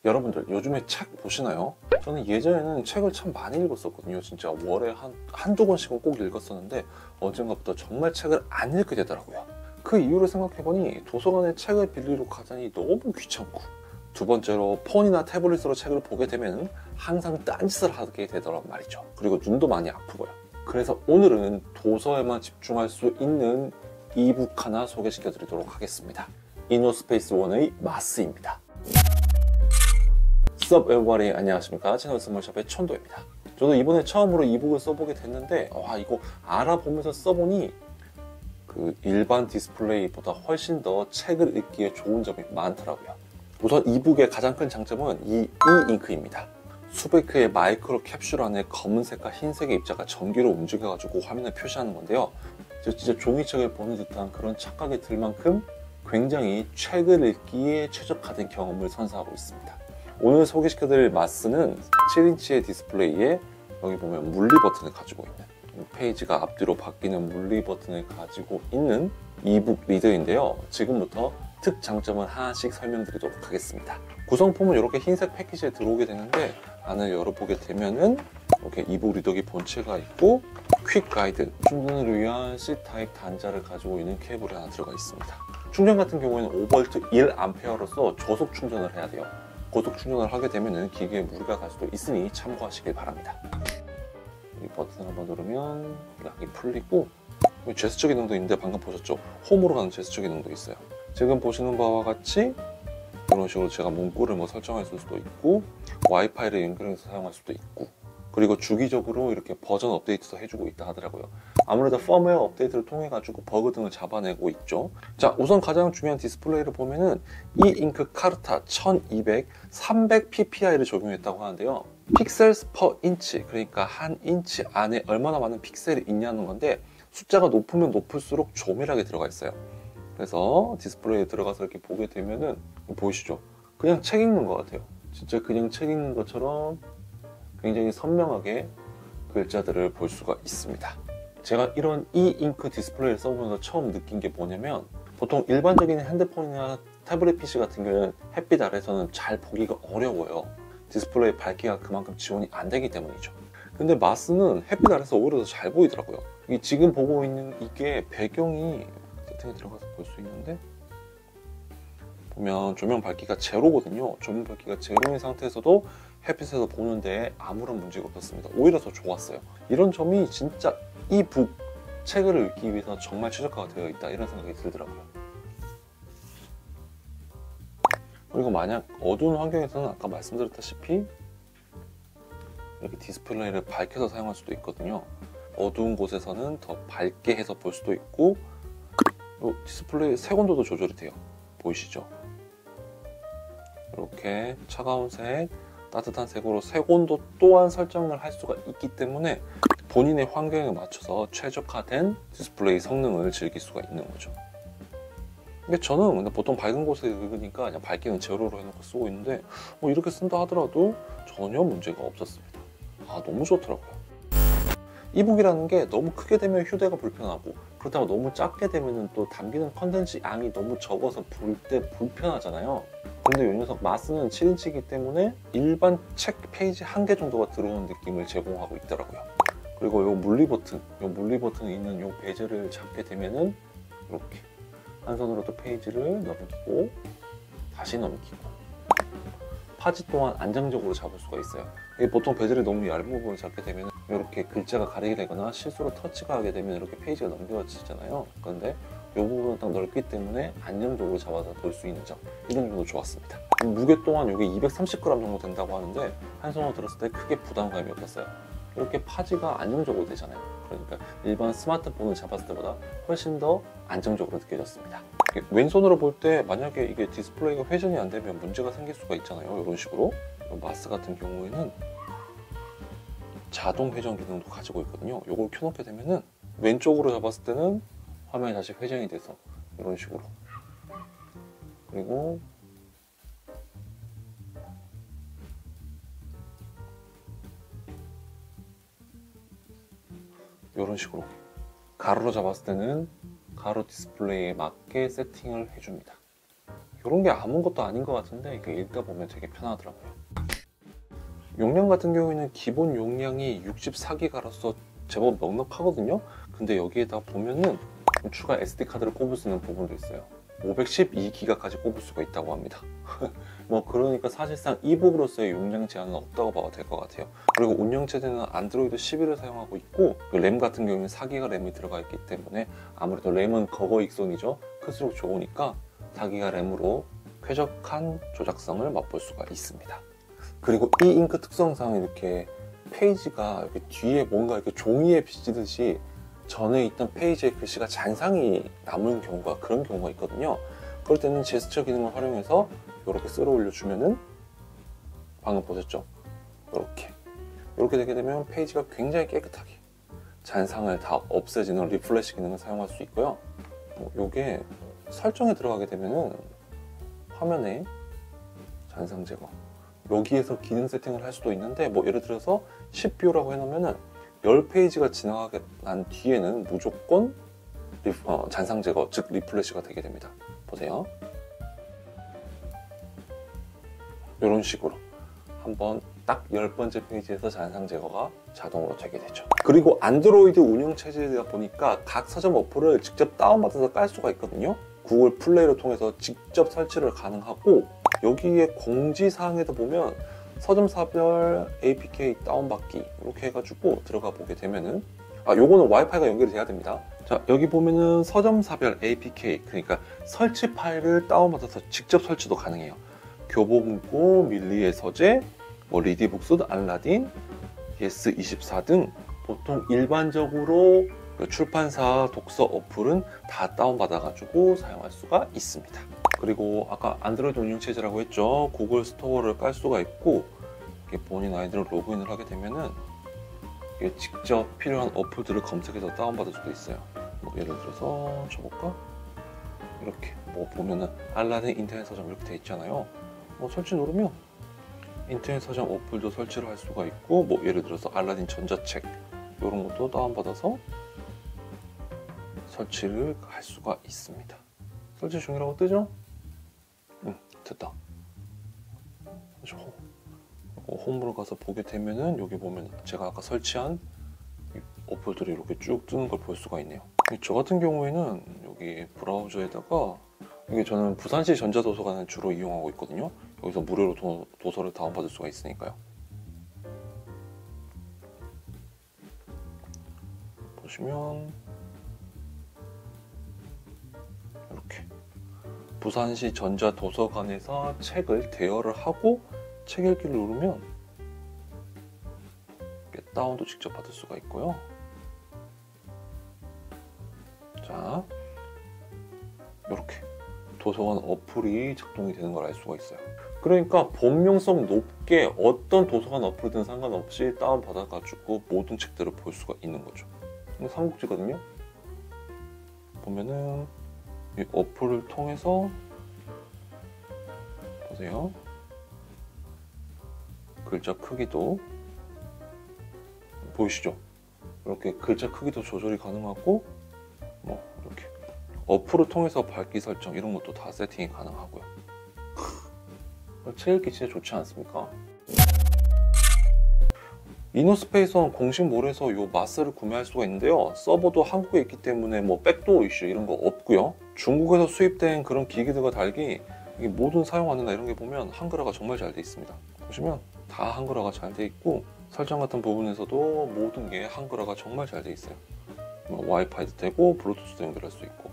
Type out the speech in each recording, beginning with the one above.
여러분들 요즘에 책 보시나요? 저는 예전에는 책을 참 많이 읽었었거든요. 진짜 월에 한두 권씩은 꼭 읽었었는데 언젠가부터 정말 책을 안 읽게 되더라고요. 그 이유를 생각해보니 도서관에 책을 빌리러 가자니 너무 귀찮고, 두 번째로 폰이나 태블릿으로 책을 보게 되면 항상 딴짓을 하게 되더란 말이죠. 그리고 눈도 많이 아프고요. 그래서 오늘은 도서에만 집중할 수 있는 이북 하나 소개시켜 드리도록 하겠습니다. 이노스페이스 1의 마스입니다. Sup everybody, 안녕하십니까. 채널 스몰샵의 천도입니다. 저도 이번에 처음으로 이북을 써보게 됐는데 이거 알아보면서 써보니 그 일반 디스플레이보다 훨씬 더 책을 읽기에 좋은 점이 많더라고요. 우선 이북의 가장 큰 장점은 이 잉크입니다. 수백 개의 마이크로 캡슐 안에 검은색과 흰색의 입자가 전기로 움직여가지고 화면에 표시하는 건데요. 진짜 종이책을 보는 듯한 그런 착각이 들 만큼 굉장히 책을 읽기에 최적화된 경험을 선사하고 있습니다. 오늘 소개시켜드릴 마스는 7인치의 디스플레이에 여기 보면 물리 버튼을 가지고 있는, 페이지가 앞뒤로 바뀌는 물리 버튼을 가지고 있는 이북 리더인데요. 지금부터 특장점을 하나씩 설명드리도록 하겠습니다. 구성품은 이렇게 흰색 패키지에 들어오게 되는데 안을 열어보게 되면은 이렇게 이북 리더기 본체가 있고 퀵 가이드, 충전을 위한 C타입 단자를 가지고 있는 케이블이 하나 들어가 있습니다. 충전 같은 경우에는 5V 1A로서 저속 충전을 해야 돼요. 고속 충전을 하게 되면 기계에 무리가 갈 수도 있으니 참고하시길 바랍니다. 이 버튼을 한번 누르면 약이 풀리고 제스처 기능도 있는데 방금 보셨죠? 홈으로 가는 제스처 기능도 있어요. 지금 보시는 바와 같이 이런 식으로 제가 문구를 설정할 수도 있고 와이파이를 연결해서 사용할 수도 있고, 그리고 주기적으로 이렇게 버전 업데이트도 해주고 있다 하더라고요. 아무래도 펌웨어 업데이트를 통해 가지고 버그 등을 잡아내고 있죠. 자, 우선 가장 중요한 디스플레이를 보면은 이 잉크 카르타 1200 300ppi를 적용했다고 하는데요. 픽셀스 퍼 인치, 그러니까 한 인치 안에 얼마나 많은 픽셀이 있냐는 건데 숫자가 높으면 높을수록 조밀하게 들어가 있어요. 그래서 디스플레이에 들어가서 이렇게 보게 되면은 보이시죠? 그냥 책 읽는 것 같아요. 진짜 그냥 책 읽는 것처럼 굉장히 선명하게 글자들을 볼 수가 있습니다. 제가 이런 이 잉크 디스플레이를 써보면서 처음 느낀 게 뭐냐면, 보통 일반적인 핸드폰이나 태블릿 PC 같은 경우는 햇빛 아래서는 잘 보기가 어려워요. 디스플레이 밝기가 그만큼 지원이 안 되기 때문이죠. 근데 마스는 햇빛 아래서 오히려 더 잘 보이더라고요. 지금 보고 있는 이게 배경이 세팅에 들어가서 볼 수 있는데 보면 조명 밝기가 제로거든요. 조명 밝기가 제로인 상태에서도 햇빛에서 보는데 아무런 문제가 없었습니다. 오히려 더 좋았어요. 이런 점이 진짜 이 북 책을 읽기 위해서 정말 최적화가 되어 있다, 이런 생각이 들더라고요. 그리고 만약 어두운 환경에서는 아까 말씀드렸다시피 이렇게 디스플레이를 밝혀서 사용할 수도 있거든요. 어두운 곳에서는 더 밝게 해서 볼 수도 있고, 디스플레이 색온도도 조절이 돼요. 보이시죠? 이렇게 차가운 색, 따뜻한 색으로 색온도 또한 설정을 할 수가 있기 때문에 본인의 환경에 맞춰서 최적화된 디스플레이 성능을 즐길 수가 있는 거죠. 근데 저는 보통 밝은 곳에 읽으니까 그냥 밝기는 제로로 해놓고 쓰고 있는데 이렇게 쓴다 하더라도 전혀 문제가 없었습니다. 너무 좋더라고요. 이북이라는 게 너무 크게 되면 휴대가 불편하고, 그렇다고 너무 작게 되면 또 담기는 컨텐츠 양이 너무 적어서 볼 때 불편하잖아요. 근데 이 녀석 마스는 7인치이기 때문에 일반 책 페이지 한 개 정도가 들어오는 느낌을 제공하고 있더라고요. 그리고 이 물리 버튼이 있는 이 베젤을 잡게 되면은 이렇게 한 손으로 또 페이지를 넘기고 다시 넘기고, 파지 또한 안정적으로 잡을 수가 있어요. 보통 베젤이 너무 얇은 부분을 잡게 되면 이렇게 글자가 가리게 되거나 실수로 터치가 하게 되면 이렇게 페이지가 넘겨지잖아요. 그런데 이 부분은 딱 넓기 때문에 안정적으로 잡아서 볼 수 있는 점, 이런 점도 좋았습니다. 무게 또한 이게 230g 정도 된다고 하는데 한 손으로 들었을 때 크게 부담감이 없었어요. 이렇게 파지가 안정적으로 되잖아요. 그러니까 일반 스마트폰을 잡았을 때보다 훨씬 더 안정적으로 느껴졌습니다. 왼손으로 볼 때 만약에 이게 디스플레이가 회전이 안 되면 문제가 생길 수가 있잖아요. 이런 식으로. 마스 같은 경우에는 자동 회전 기능도 가지고 있거든요. 이걸 켜놓게 되면은 왼쪽으로 잡았을 때는 화면이 다시 회전이 돼서 이런 식으로, 그리고 이런 식으로 가로로 잡았을 때는 가로 디스플레이에 맞게 세팅을 해줍니다. 이런 게 아무것도 아닌 것 같은데 이게 읽다 보면 되게 편하더라고요. 용량 같은 경우에는 기본 용량이 64기가로서 제법 넉넉하거든요. 근데 여기에다 보면은 추가 SD카드를 꼽을 수 있는 부분도 있어요. 512기가까지 꼽을 수가 있다고 합니다. 뭐 그러니까 사실상 이북으로서의 용량 제한은 없다고 봐도 될 것 같아요. 그리고 운영체제는 안드로이드 11을 사용하고 있고 램 같은 경우에는 4기가 램이 들어가 있기 때문에 아무래도 램은 거거익선이죠. 클수록 좋으니까 4기가 램으로 쾌적한 조작성을 맛볼 수가 있습니다. 그리고 이 잉크 특성상 이렇게 페이지가 이렇게 뒤에 뭔가 이렇게 종이에 비치듯이 전에 있던 페이지의 글씨가 잔상이 남은 경우가 그런 경우가 있거든요. 그럴 때는 제스처 기능을 활용해서 이렇게 쓸어 올려주면은 방금 보셨죠? 이렇게 되게 되면 페이지가 굉장히 깨끗하게 잔상을 다 없애지는 리플래시 기능을 사용할 수 있고요. 요게 설정에 들어가게 되면은 화면에 잔상 제거 여기에서 기능 세팅을 할 수도 있는데 뭐 예를 들어서 10뷰라고 해놓으면은 10페이지가 지나가게 난 뒤에는 무조건 잔상 제거, 즉 리플래시가 되게 됩니다. 보세요. 이런 식으로 한번 딱 10번째 페이지에서 잔상 제거가 자동으로 되게 되죠. 그리고 안드로이드 운영체제이다 보니까 각 서점 어플을 직접 다운받아서 깔 수가 있거든요. 구글 플레이를 통해서 직접 설치를 가능하고 여기에 공지사항에도 보면 서점사별 APK 다운받기 이렇게 해가지고 들어가 보게 되면은 요거는 와이파이가 연결이 돼야 됩니다. 자, 여기 보면은 서점사별 APK 그러니까 설치 파일을 다운받아서 직접 설치도 가능해요. 교보문고, 밀리의 서재, 뭐 리디북스, 알라딘, 예스24 등 보통 일반적으로 출판사 독서 어플은 다 다운받아가지고 사용할 수가 있습니다. 그리고 아까 안드로이드 운영체제라고 했죠. 구글 스토어를 깔 수가 있고 본인 아이디로 로그인을 하게 되면은 직접 필요한 어플들을 검색해서 다운받을 수도 있어요. 뭐 예를 들어서 쳐볼까? 이렇게 뭐 보면은 알라딘 인터넷 서점 이렇게 돼 있잖아요. 뭐 설치 누르면 인터넷 서점 어플도 설치를 할 수가 있고 뭐 예를 들어서 알라딘 전자책 이런 것도 다운받아서 설치를 할 수가 있습니다. 설치 중이라고 뜨죠? 됐다. 홈으로 가서 보게 되면은 여기 보면 제가 아까 설치한 어플들이 이렇게 쭉 뜨는 걸 볼 수가 있네요. 저 같은 경우에는 여기 브라우저에다가 이게 저는 부산시 전자도서관을 주로 이용하고 있거든요. 여기서 무료로 도서를 다운받을 수가 있으니까요. 보시면 이렇게 부산시 전자도서관에서 책을 대여를 하고 책 읽기를 누르면 다운도 직접 받을 수가 있고요. 자, 이렇게 도서관 어플이 작동이 되는 걸 알 수가 있어요. 그러니까 범용성 높게 어떤 도서관 어플이든 상관없이 다운받아가지고 모든 책들을 볼 수가 있는 거죠. 이거 삼국지거든요. 보면은 이 어플을 통해서 보세요. 글자 크기도 보이시죠? 이렇게 글자 크기도 조절이 가능하고 뭐 이렇게 어플을 통해서 밝기 설정 이런 것도 다 세팅이 가능하고요. 책 읽기 진짜 좋지 않습니까? 이노스페이스원 공식 몰에서 이 마스를 구매할 수가 있는데요. 서버도 한국에 있기 때문에 뭐 백도어 이슈 이런 거 없고요. 중국에서 수입된 그런 기기들과 달리 이게 모든 사용하는다 이런 게 보면 한글화가 정말 잘 돼 있습니다. 보시면 다 한글화가 잘 돼 있고 설정 같은 부분에서도 모든 게 한글화가 정말 잘 돼 있어요. 뭐 와이파이도 되고 블루투스도 연결할 수 있고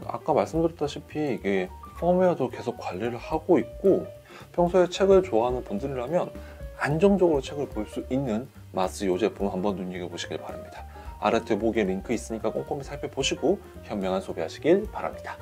아까 말씀드렸다시피 이게 펌웨어도 계속 관리를 하고 있고 평소에 책을 좋아하는 분들이라면 안정적으로 책을 볼 수 있는 마스 이 제품 한번 눈여겨보시길 바랍니다. 아래 더보기에 링크 있으니까 꼼꼼히 살펴보시고 현명한 소비하시길 바랍니다.